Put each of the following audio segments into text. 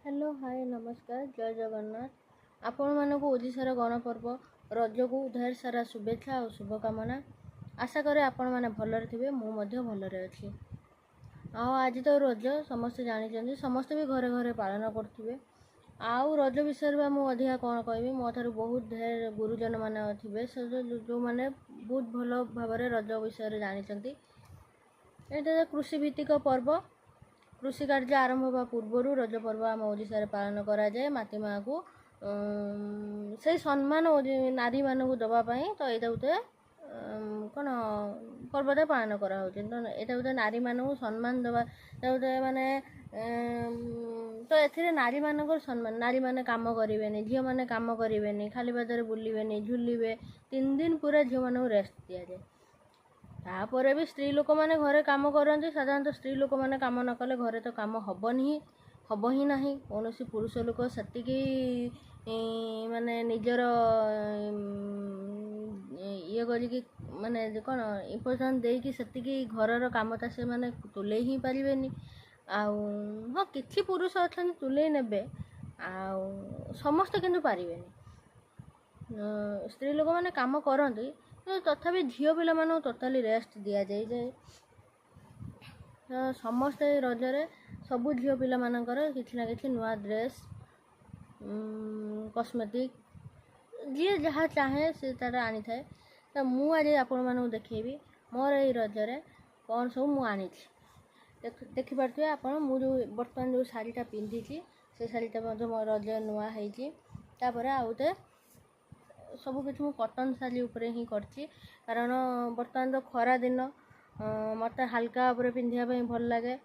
Hello hi नमस्कार जय जगन्नाथ आपण मानक ओडिशार गणपर्व रज को ढेर सारा शुभेच्छा और शुभकामना। आशा करे आपण माने भलरे थिबे मु मध्य भलरे अछि। आज तो रज समस्त जानी समस्त भी घरे घरे पालन करथिबे। आउ रज विषय में मु अधिका कौन कहबी मो थारु बहुत ढेर गुरुजन माने थिबे जो माने बहुत भल भाव रज विषय जानी। एटा कृषि भित्तिक पर्व। कृषि कार्य आरंभ होगा पूर्वर रज पर्व आम ओडिशा रे पालन करा जाए। माटी माँ को से सम्मान नारी मानक दवापाई तो यहाँ गोटे कौन पर्वटा पालन करा तो यहाँ गोटे नारी मानक सम्मान दवा गोटे माने तो ए नारी मानक सम्मान। नारी माने काम करें झील मैंने काम करें खाली पादरे बुलबे झुलिबे 3 दिन पूरा झील मानक रेस्ट दि जाए। तापर भी स्त्री लोक मैंने घरे काम करते। साधारणतः स्त्री लोक मैंने काम न कले घरे तो काम हम ही ना कौन पुरुष लोक से माने निजर ये करी माने कौन इम्पोर्टान्स देकी से घर कामटा से माने तुले ही पारे। हाँ कि पुरुष अच्छा तुले ने समस्ते किंतु पारे। स्त्री लोक मैंने काम करती तथापि झील पिला मानू टोटाली रेस्ट दि जाए। समस्ते रजरे सबू झील पिला मानकर किछि ना किछि नुआ ड्रेस कॉस्मेटिक जी जहाँ चाहे से तार आनी थाए। तो मु आज आपण मानू देखेबी मोर ए रजरे कौन सब मु आनी देखि पारे। आपण मु जो बर्तमान जो शाढ़ीटा पिंधि से शाढ़ीटा मो रज नुआ होती। आउटे सब किसी मु कॉटन शाढ़ी उपरे ही करछि कारण बर्तमान तो खरा दिन मत हल्का उपरे पिंधिया भल लगे।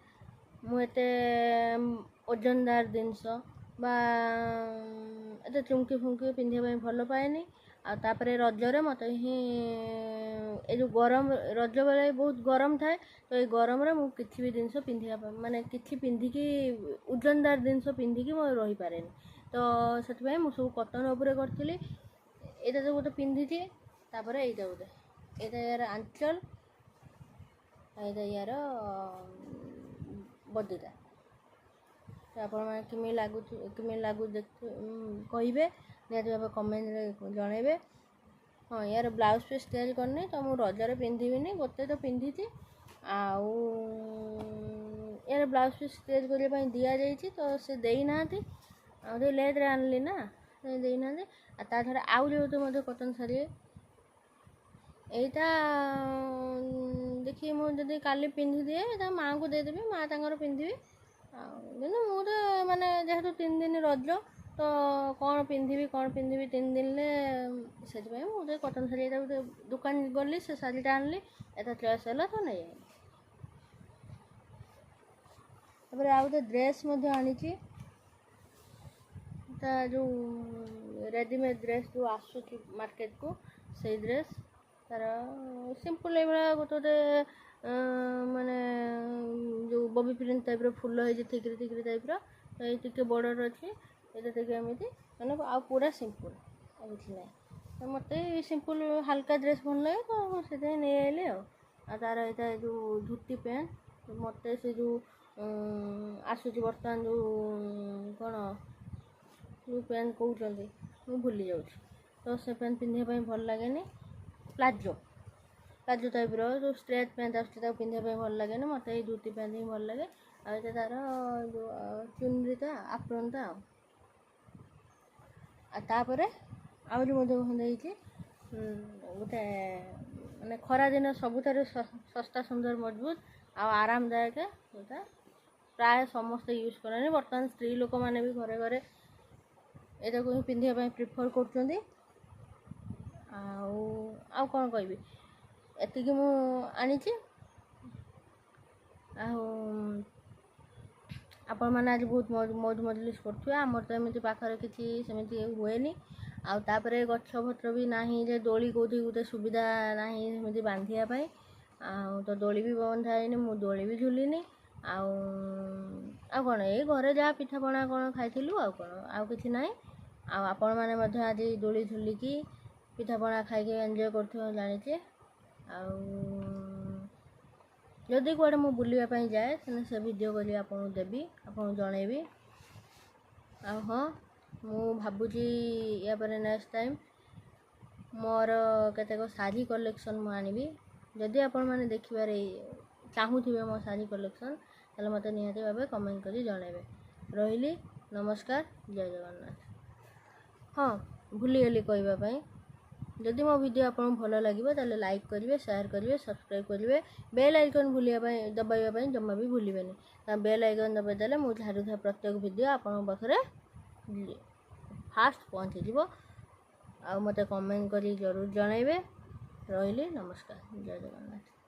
मुझे ओजनदार जिनस एत चुमकी फुमकी पिंधिया भल पाएनि। आतापर रजरे मत ही ए जो गरम रज बेले बहुत गरम थाए तो ये गरम रे किसी भी जिनस पिंधिया माने किसी पिंधिकी ओजनदार जिनस पिंधिकी मो रही पारे। तो से मुझे कॉटन उपरे करी ये तो गोटे पिंधि तापर यहाँ गोटे यहाँ यार आंचल यहाँ यार बदीटा तो आप किमी लगू कहे निहती भाव कमेंट जनइबे। हाँ यार ब्लाउज पीस तैयारी करनी तो मुझे रजरे पिंधि गोटे तो पिंधि यार ब्लाउज पीस तैयारी करने दि जाइए तो से देना लेट्रे आनली ना देना ताछड़ा आउ जो मत कॉटन शाढ़ी यहीटा देखिए मुझे काली पिंधि दिए माँ को देदेवी माँ तर पिंधि मुझे माने जेहेतु 3 दिन रज तो कौन पिंधि 3 दिन से मुझे कॉटन शाढ़ी गोटे दुकान गली से शाढ़ीटा आनली एटा चॉइस है तो नहीं तापर आ गए ड्रेस आनी जो रेडीमेड ड्रेस जो आसूँ मार्केट को से ड्रेस तार सिंपल ये गोटे गोटे माने जो बॉबी प्रिंट टाइप फुल है थिकरी टाइप तो ये टे बॉर्डर अच्छी ये एमती मैंने आ पूरा सिंपल किसी ना तो मत सिंपल हल्का ड्रेस भल लगे तो से नहीं आइली तार यहाँ जो धोती पैंट मत से जो आसूँ बर्तमान जो कौन जो पैंट कहते मुझे भूली जाऊँ तो से पैंट पिंधे भल लगे। प्लाजो टाइप जो स्ट्रेट पैंट आस पिंधे भल लगे मत ये धोती पैंट ही भल लगे। आगे तार जो चुनरीटा आप्रोनटा तापर आहरी गोटे मैंने खरा दिन सबुठार सस्ता सुंदर मजबूत आरामदायक जोटा प्राय समस्ते यूज करनी। बर्तमान स्त्री लोक मैंने भी घरे घरे यहाँ को ही पिंधिया प्रिफर कर कौन कहबी एतिकी मु आनी आपण मैंने आज बहुत मौज मजलिस करुवे। आमर तो एमती पाखे किसी सेमती हुए आपर गछ पत्र भी ना दोली कौटी गोटे सुविधा ना सेमती बांधापी तो दोली भी बंधाएनि मु दोली भी झुलिनी कौन ये घरे जहाँ पिठापणा कौन खाइलु कौन कि ना आपण मैंने आज दोली झुलिकी पिठापणा खाई एंजॉय कर जानी। जदि कड़े मुझे बुलापी जाए से वीडियो करी आपको देवी आपको जनइबी। ଆଉ ହଁ ମୁଁ ଭାବୁଛି ୟା ପରେ ନେକ୍ସଟ ଟାଇମ୍ ମୋର କେତେକ ଶାଢ଼ୀ କଲେକ୍ସନ୍ ମୁଁ ଆଣିବି। ଯଦି ଆପଣମାନେ ଦେଖିବାରେ ଚାହୁଁଥିବେ ମୋ ଶାଢ଼ୀ କଲେକ୍ସନ୍ ତାହେଲେ ମୋତେ ନିହାତି ଭାବେ କମେଣ୍ଟ କରି ଜଣାଇବେ। ରହିଲି, ନମସ୍କାର, ଜୟ ଜଗନ୍ନାଥ। ହଁ, ଭୁଲିଗଲି କହିବା ପାଇଁ, ଯଦି ମୋ ଭିଡ଼ିଓ ଆପଣଙ୍କୁ ଭଲ ଲାଗିବ ତାହେଲେ ଲାଇକ୍ କରିବେ, ସେୟାର କରିବେ, ସବସ୍କ୍ରାଇବ୍ କରିବେ। ବେଲ୍ ଆଇକନ୍ ଦବାଇବା ପାଇଁ ଜମା ବି ଭୁଲିବେନି। ବେଲ୍ ଆଇକନ୍ ଦବାଇ ଦେଲେ ମୁଁ ଛାଡ଼ୁଥିବା ପ୍ରତ୍ୟେକ ଭିଡ଼ିଓ ଆପଣଙ୍କ ପାଖରେ ଫାଷ୍ଟ ପହଞ୍ଚିଯିବ। ଆଉ ମୋତେ କମେଣ୍ଟ କରି ଜରୁର ଜଣାଇବେ। ରହିଲି, ନମସ୍କାର, ଜୟ ଜଗନ୍ନାଥ।